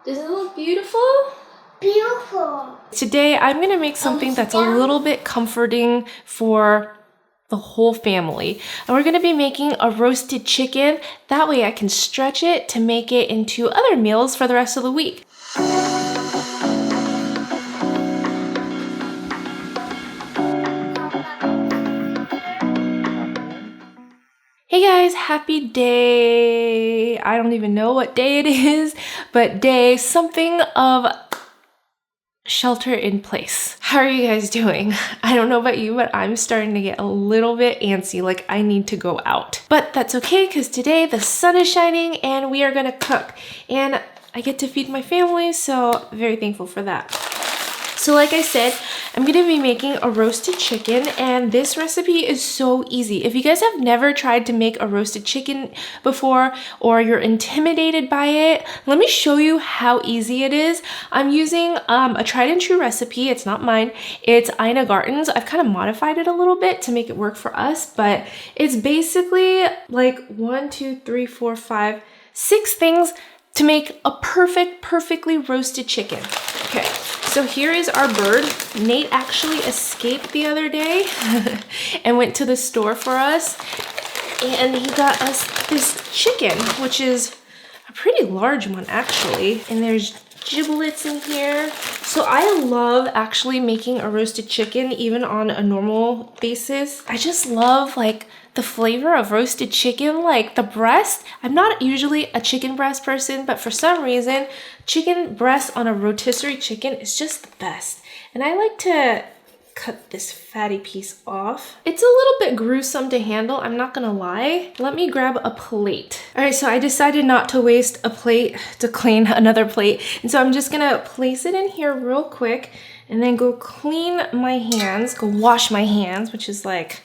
Does it look beautiful? Beautiful. Today, I'm gonna make something that's a little bit comforting for the whole family. And we're gonna be making a roasted chicken. That way I can stretch it to make it into other meals for the rest of the week. Hey guys, happy day. I don't even know what day it is, but day something of shelter in place. How are you guys doing? I don't know about you, but I'm starting to get a little bit antsy, like I need to go out. But that's okay, because today the sun is shining and we are gonna cook. And I get to feed my family, so very thankful for that. So like I said, I'm gonna be making a roasted chicken, and this recipe is so easy. If you guys have never tried to make a roasted chicken before, or you're intimidated by it, let me show you how easy it is. I'm using a tried and true recipe. It's not mine. It's Ina Garten's. I've kind of modified it a little bit to make it work for us, but it's basically like 1, 2, 3, 4, 5, 6 things to make a perfectly roasted chicken. Okay. So here is our bird. Nate actually escaped the other day and went to the store for us, and he got us this chicken, which is a pretty large one actually, and there's giblets in here. So I love actually making a roasted chicken even on a normal basis. I just love like the flavor of roasted chicken, like the breast. I'm not usually a chicken breast person, but for some reason, chicken breast on a rotisserie chicken is just the best. And I like to cut this fatty piece off. It's a little bit gruesome to handle, I'm not gonna lie. Let me grab a plate. All right, so I decided not to waste a plate to clean another plate. And so I'm just gonna place it in here real quick and then go clean my hands, go wash my hands, which is like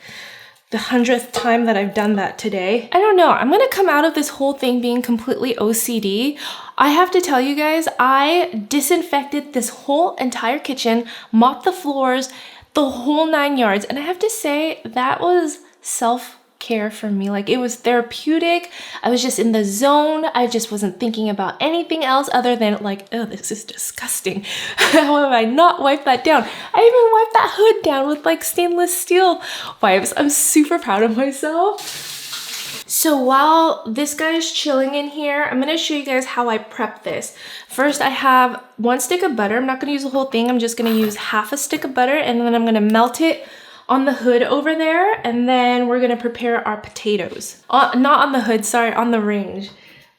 the 100th time that I've done that today. I don't know, I'm gonna come out of this whole thing being completely OCD. I have to tell you guys, I disinfected this whole entire kitchen, mopped the floors, the whole 9 yards. And I have to say, that was self-care for me. Like, it was therapeutic. I was just in the zone. I just wasn't thinking about anything else other than like, oh, this is disgusting. How have I not wiped that down? I even wiped that hood down with like stainless steel wipes. I'm super proud of myself. So while this guy is chilling in here, I'm gonna show you guys how I prep this. First, I have 1 stick of butter. I'm not gonna use the whole thing. I'm just gonna use half a stick of butter, and then I'm gonna melt it on the hood over there, and then we're gonna prepare our potatoes. Not on the hood, sorry, on the range.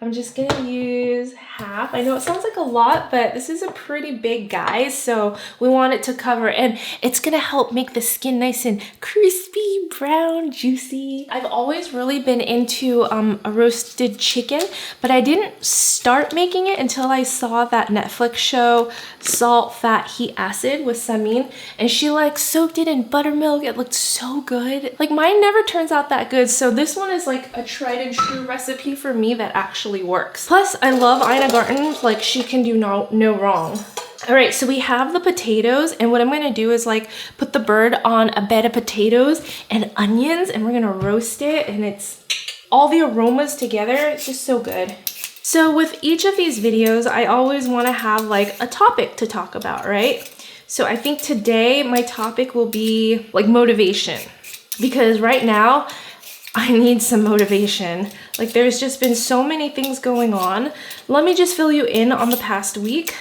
I'm just gonna use half. I know it sounds like a lot, but this is a pretty big guy, so we want it to cover, and it's gonna help make the skin nice and crispy, brown, juicy. I've always really been into a roasted chicken, but I didn't start making it until I saw that Netflix show, Salt, Fat, Heat, Acid with Samin, and she like soaked it in buttermilk. It looked so good. Like mine never turns out that good, so this one is like a tried and true recipe for me that actually works. Plus, I love Ina Garten, like she can do no wrong. All right, so we have the potatoes, and what I'm gonna do is like put the bird on a bed of potatoes and onions, and we're gonna roast it, and it's all the aromas together. It's just so good. So with each of these videos, I always wanna have like a topic to talk about, right? So I think today my topic will be like motivation, because right now, I need some motivation. Like there's just been so many things going on. Let me just fill you in on the past week.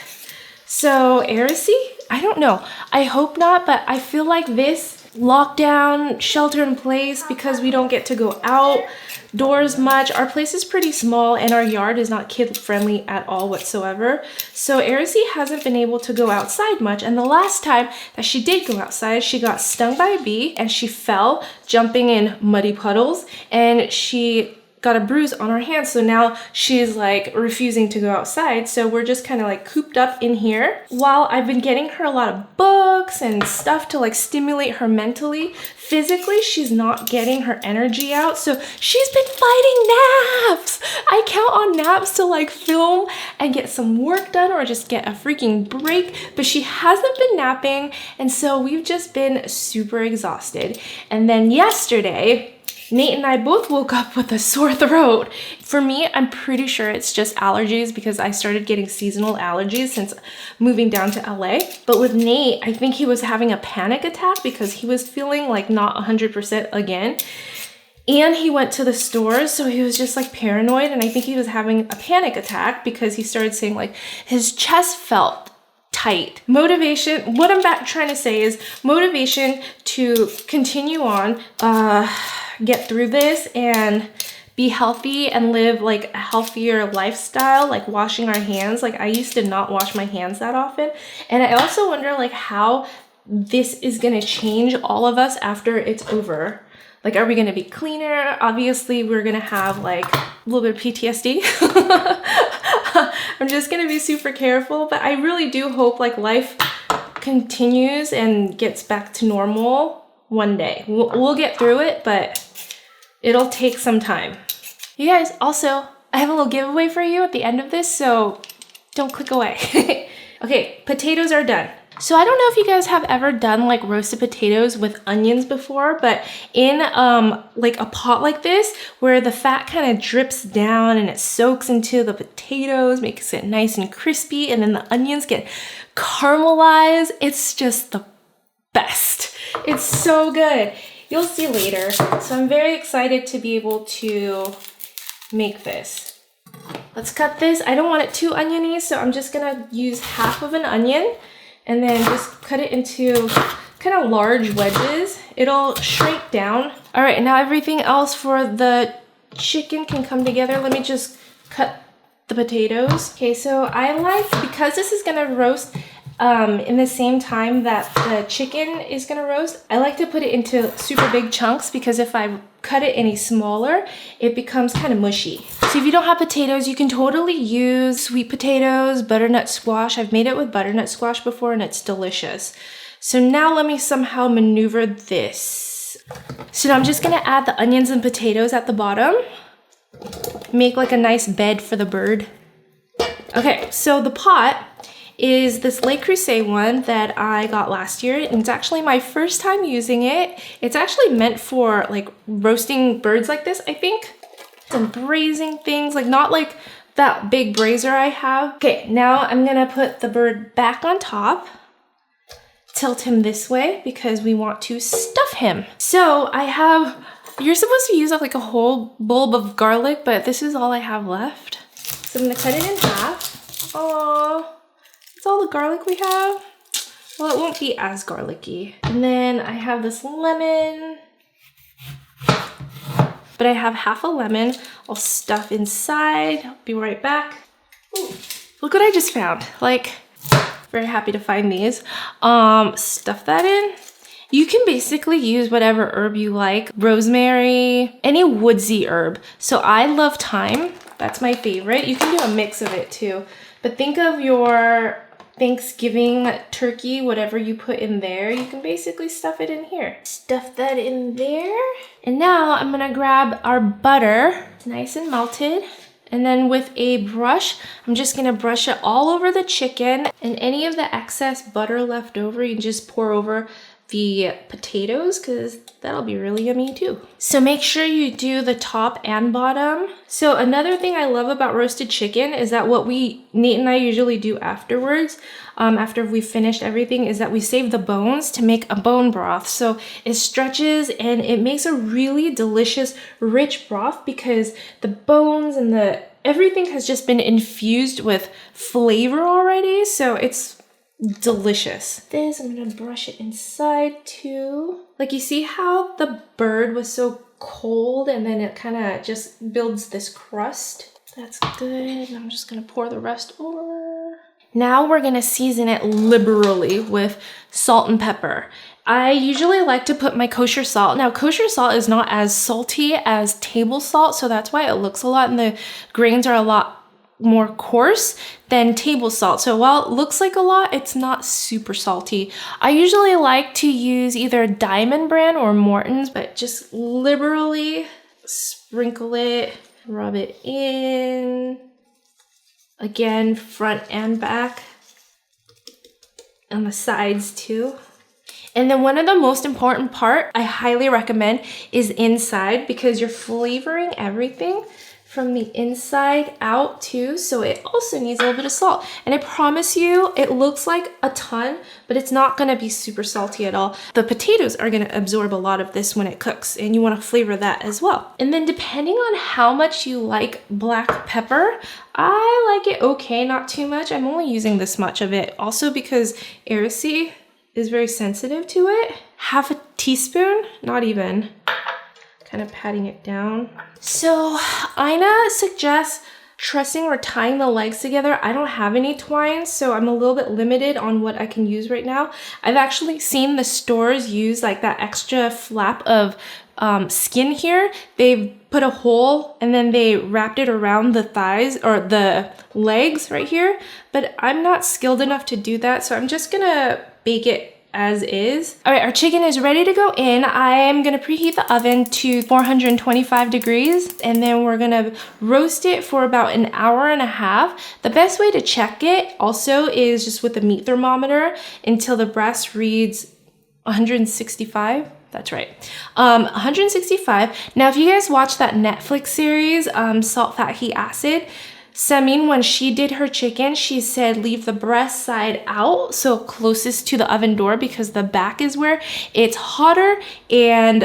So heresy? I don't know. I hope not, but I feel like this lockdown, shelter in place, because we don't get to go outdoors much. Our place is pretty small and our yard is not kid friendly at all whatsoever. So Heresy hasn't been able to go outside much. And the last time that she did go outside, she got stung by a bee and she fell jumping in muddy puddles, and she got a bruise on her hand. So now she's like refusing to go outside. So we're just kind of like cooped up in here while I've been getting her a lot of books and stuff to like stimulate her mentally. Physically, she's not getting her energy out. So she's been fighting naps. I count on naps to like film and get some work done or just get a freaking break, but she hasn't been napping. And so we've just been super exhausted. And then yesterday, Nate and I both woke up with a sore throat. For me, I'm pretty sure it's just allergies because I started getting seasonal allergies since moving down to LA. But with Nate, I think he was having a panic attack because he was feeling like not 100% again. And he went to the stores, so he was just like paranoid. And I think he was having a panic attack because he started saying like his chest felt tight. Motivation, what I'm trying to say is motivation to continue on, get through this and be healthy and live like a healthier lifestyle, like washing our hands. Like I used to not wash my hands that often. And I also wonder like how this is gonna change all of us after it's over. Like, are we gonna be cleaner? Obviously, we're gonna have like a little bit of PTSD. I'm just gonna be super careful, but I really do hope like life continues and gets back to normal one day. We'll get through it, but it'll take some time. You guys, also, I have a little giveaway for you at the end of this, so don't click away. Okay, potatoes are done. So I don't know if you guys have ever done like roasted potatoes with onions before, but in like a pot like this where the fat kind of drips down and it soaks into the potatoes, makes it nice and crispy, and then the onions get caramelized. It's just the best. It's so good. You'll see later. So I'm very excited to be able to make this. Let's cut this. I don't want it too oniony, so I'm just gonna use half of an onion and then just cut it into kind of large wedges. It'll shrink down. All right, now everything else for the chicken can come together. Let me just cut the potatoes. Okay, so I like, because this is gonna roast in the same time that the chicken is gonna roast, I like to put it into super big chunks because if I cut it any smaller, it becomes kind of mushy. So if you don't have potatoes, you can totally use sweet potatoes, butternut squash. I've made it with butternut squash before and it's delicious. So now let me somehow maneuver this. So now I'm just gonna add the onions and potatoes at the bottom. Make like a nice bed for the bird. Okay, so the pot is this Le Creuset one that I got last year, and it's actually my first time using it. It's actually meant for like roasting birds like this, I think. And braising things, like not like that big braiser I have. Okay, now I'm gonna put the bird back on top. Tilt him this way because we want to stuff him. So I have, you're supposed to use up like a whole bulb of garlic, but this is all I have left. So I'm gonna cut it in half. Aww. That's all the garlic we have. Well, it won't be as garlicky. And then I have this lemon. But I have half a lemon. I'll stuff inside. I'll be right back. Ooh, look what I just found. Like, very happy to find these. Stuff that in. You can basically use whatever herb you like. Rosemary, any woodsy herb. So I love thyme. That's my favorite. You can do a mix of it too. But think of your Thanksgiving turkey, whatever you put in there, you can basically stuff it in here. Stuff that in there. And now I'm gonna grab our butter. It's nice and melted. And then with a brush, I'm just gonna brush it all over the chicken, and any of the excess butter left over, you can just pour over the potatoes because that'll be really yummy too. So make sure you do the top and bottom. So another thing I love about roasted chicken is that what Nate and I usually do afterwards, after we've finished everything, is that we save the bones to make a bone broth. So it stretches and it makes a really delicious, rich broth because the bones and everything has just been infused with flavor already. So it's delicious. This, I'm gonna brush it inside too. Like, you see how the bird was so cold and then it kind of just builds this crust? That's good. I'm just gonna pour the rest over. Now we're gonna season it liberally with salt and pepper. I usually like to put my kosher salt. Now, kosher salt is not as salty as table salt, so that's why it looks a lot and the grains are a lot more coarse than table salt. So while it looks like a lot, it's not super salty. I usually like to use either Diamond brand or Morton's, but just liberally sprinkle it, rub it in. Again, front and back, on the sides too. And then one of the most important part I highly recommend is inside, because you're flavoring everything from the inside out too. So it also needs a little bit of salt. And I promise you, it looks like a ton, but it's not gonna be super salty at all. The potatoes are gonna absorb a lot of this when it cooks, and you wanna flavor that as well. And then depending on how much you like black pepper, I like it okay, not too much. I'm only using this much of it. Also because Arisy is very sensitive to it. Half a teaspoon, not even. Kind of patting it down. So Ina suggests trussing or tying the legs together. I don't have any twine, so I'm a little bit limited on what I can use right now. I've actually seen the stores use like that extra flap of skin here. They've put a hole and then they wrapped it around the thighs or the legs right here, but I'm not skilled enough to do that, so I'm just gonna bake it as is. All right, our chicken is ready to go in. I am gonna preheat the oven to 425 degrees, and then we're gonna roast it for about an hour and a half. The best way to check it also is just with the meat thermometer until the breast reads 165. That's right, 165. Now, if you guys watch that Netflix series, Salt, Fat, Heat, Acid, Samin, when she did her chicken, she said leave the breast side out, so closest to the oven door, because the back is where it's hotter, and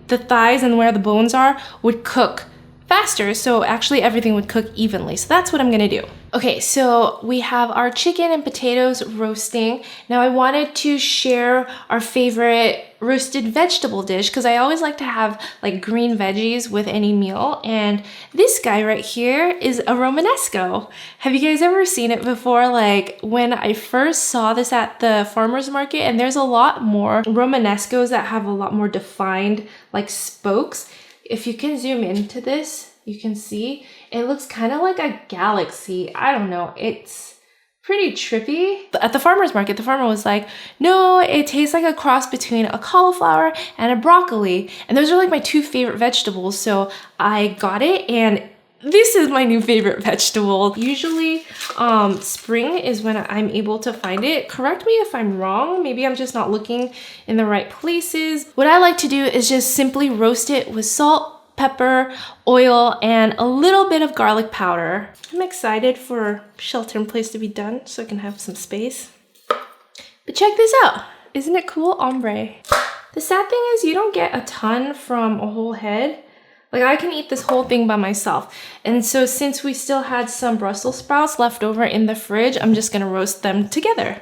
the thighs and where the bones are would cook faster, so actually everything would cook evenly. So that's what I'm gonna do. Okay, so we have our chicken and potatoes roasting. Now I wanted to share our favorite roasted vegetable dish, because I always like to have like green veggies with any meal, and this guy right here is a Romanesco. Have you guys ever seen it before? Like when I first saw this at the farmer's market, and there's a lot more Romanescos that have a lot more defined like spokes. If you can zoom into this, you can see it looks kind of like a galaxy. I don't know, it's pretty trippy. But at the farmer's market, the farmer was like, no, it tastes like a cross between a cauliflower and a broccoli. And those are like my two favorite vegetables. So I got it, and this is my new favorite vegetable. Usually spring is when I'm able to find it. Correct me if I'm wrong. Maybe I'm just not looking in the right places. What I like to do is just simply roast it with salt, pepper, oil, and a little bit of garlic powder. I'm excited for shelter in place to be done so I can have some space. But check this out. Isn't it cool? Ombre. The sad thing is you don't get a ton from a whole head. Like I can eat this whole thing by myself. And so since we still had some Brussels sprouts left over in the fridge, I'm just gonna roast them together.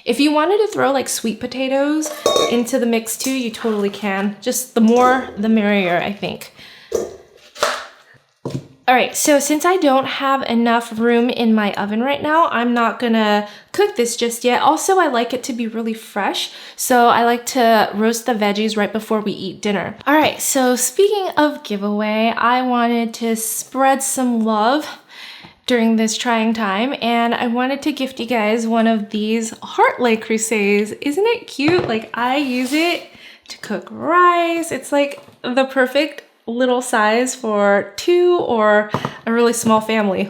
If you wanted to throw like sweet potatoes into the mix too, you totally can. Just the more, the merrier, I think. All right, so since I don't have enough room in my oven right now, I'm not gonna cook this just yet. Also, I like it to be really fresh, so I like to roast the veggies right before we eat dinner. All right, so speaking of giveaway, I wanted to spread some love during this trying time, and I wanted to gift you guys one of these Heart Le Creuses. Isn't it cute? Like I use it to cook rice. It's like the perfect little size for two or a really small family.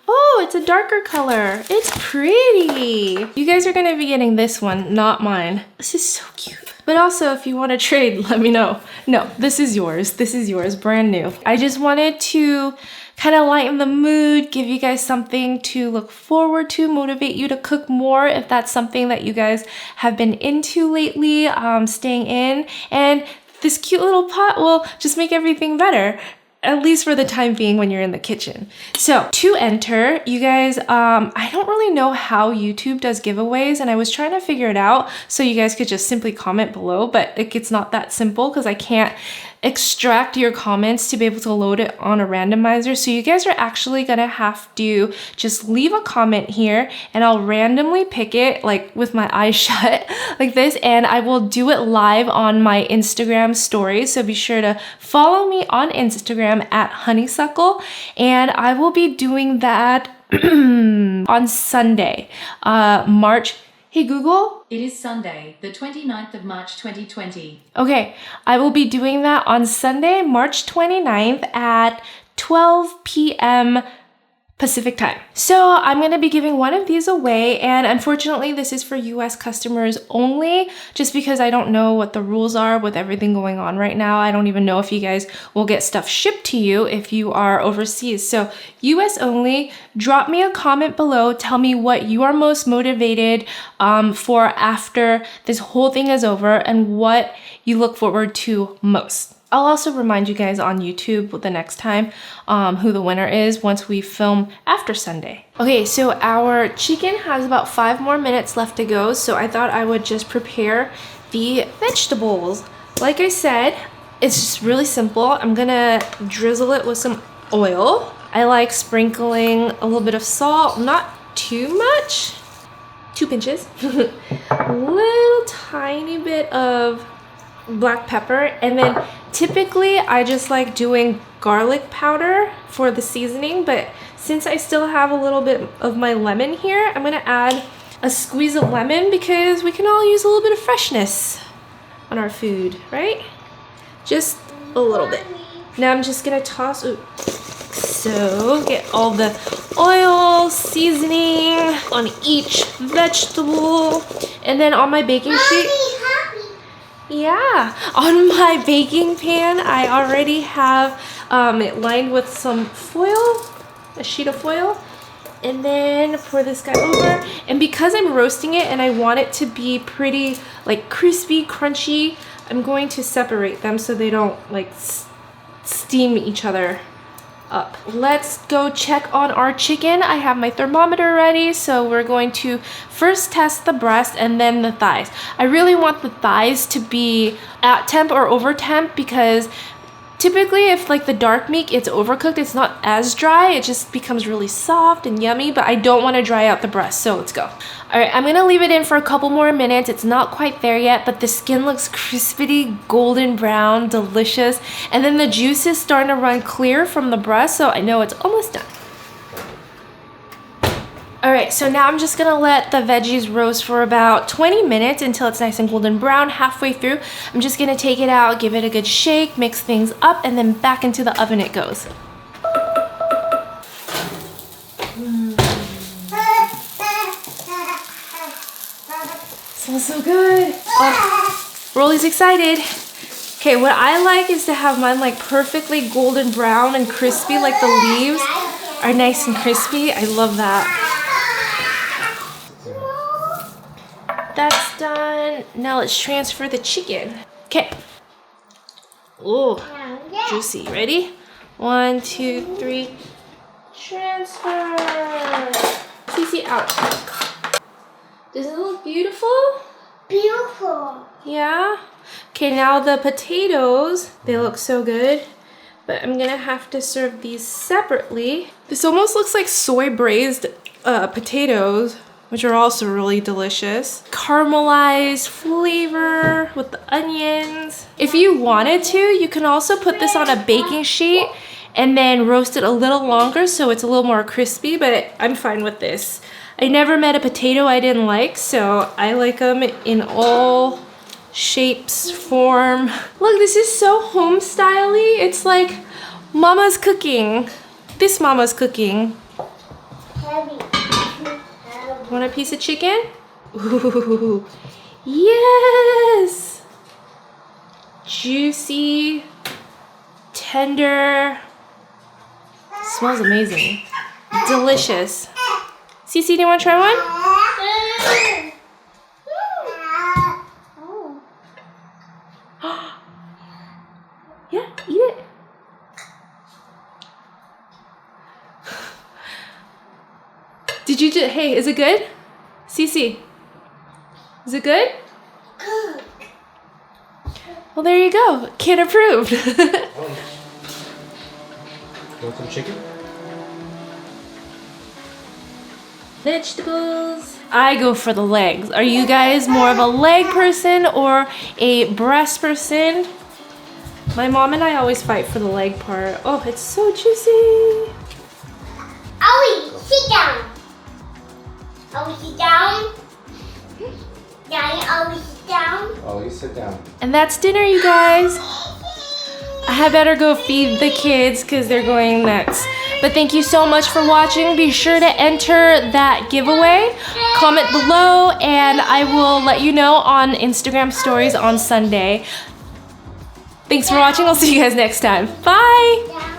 Oh, it's a darker color. It's pretty. You guys are gonna be getting this one, not mine. This is so cute. But also, if you want to trade, let me know. No, this is yours. This is yours, brand new. I just wanted to kind of lighten the mood, give you guys something to look forward to, motivate you to cook more if that's something that you guys have been into lately, staying in. And this cute little pot will just make everything better, at least for the time being when you're in the kitchen. So to enter, you guys, I don't really know how YouTube does giveaways, and I was trying to figure it out so you guys could just simply comment below, but it's not that simple because I can't extract your comments to be able to load it on a randomizer. So you guys are actually gonna have to just leave a comment here, and I'll randomly pick it like with my eyes shut like this, and I will do it live on my Instagram stories. So be sure to follow me on Instagram at Honeysuckle, and I will be doing that on Sunday, March. Hey Google? It is Sunday, the 29th of March 2020. Okay, I will be doing that on Sunday, March 29th at 12 p.m. Pacific time. So I'm gonna be giving one of these away, and unfortunately this is for US customers only, just because I don't know what the rules are with everything going on right now. I don't even know if you guys will get stuff shipped to you if you are overseas. So US only. Drop me a comment below, tell me what you are most motivated for after this whole thing is over and what you look forward to most. I'll also remind you guys on YouTube the next time who the winner is once we film after Sunday. Okay, so our chicken has about 5 more minutes left to go, so I thought I would just prepare the vegetables. Like I said, it's just really simple. I'm gonna drizzle it with some oil. I like sprinkling a little bit of salt, not too much, 2 pinches. Little tiny bit of black pepper, and then typically I just like doing garlic powder for the seasoning, but since I still have a little bit of my lemon here, I'm gonna add a squeeze of lemon because we can all use a little bit of freshness on our food, right? Just a little bit. Now I'm just gonna toss, so get all the oil, seasoning on each vegetable, and then on my baking sheet. Yeah, on my baking pan, I already have it lined with some foil, a sheet of foil, and then pour this guy over. And because I'm roasting it and I want it to be pretty like crispy, crunchy, I'm going to separate them so they don't like steam each other up. Let's go check on our chicken. I have my thermometer ready, so we're going to first test the breast and then the thighs. I really want the thighs to be at temp or over temp because typically if like the dark meat it's overcooked, it's not as dry, it just becomes really soft and yummy, but I don't want to dry out the breast, so let's go. All right, I'm gonna leave it in for a couple more minutes. It's not quite there yet, but the skin looks crispy, golden brown, delicious. And then the juice is starting to run clear from the breast, so I know it's almost done. All right, so now I'm just gonna let the veggies roast for about 20 minutes until it's nice and golden brown. Halfway through, I'm just gonna take it out, give it a good shake, mix things up, and then back into the oven it goes. Smells so good. Oh, Rolly's excited. Okay, what I like is to have mine like perfectly golden brown and crispy, like the leaves are nice and crispy. I love that. That's done. Now let's transfer the chicken. Okay. Oh, juicy. Ready? 1, 2, 3. Transfer. CC out. Does it look beautiful? Beautiful. Yeah? Okay, now the potatoes, they look so good, but I'm gonna have to serve these separately. This almost looks like soy braised potatoes, which are also really delicious. Caramelized flavor with the onions. If you wanted to, you can also put this on a baking sheet and then roast it a little longer so it's a little more crispy, but I'm fine with this. I never met a potato I didn't like, so I like them in all shapes, form. Look, this is so home-style-y. It's like mama's cooking. This mama's cooking. Want a piece of chicken? Ooh, yes! Juicy, tender, smells amazing. Delicious. Cece, do you want to try one? Yeah, eat it. Did you just, hey, is it good? Cece, is it good? Good. Well, there you go. Kid approved. You want some chicken? Vegetables. I go for the legs. Are you guys more of a leg person or a breast person? My mom and I always fight for the leg part. Oh, it's so juicy. Ollie, sit down. Ollie, sit down. Daddy, Ollie, sit down. Ollie, sit down. And that's dinner, you guys. I had better go feed the kids because they're going nuts. But thank you so much for watching. Be sure to enter that giveaway. Comment below, and I will let you know on Instagram stories on Sunday. Thanks for watching. I'll see you guys next time. Bye! Down.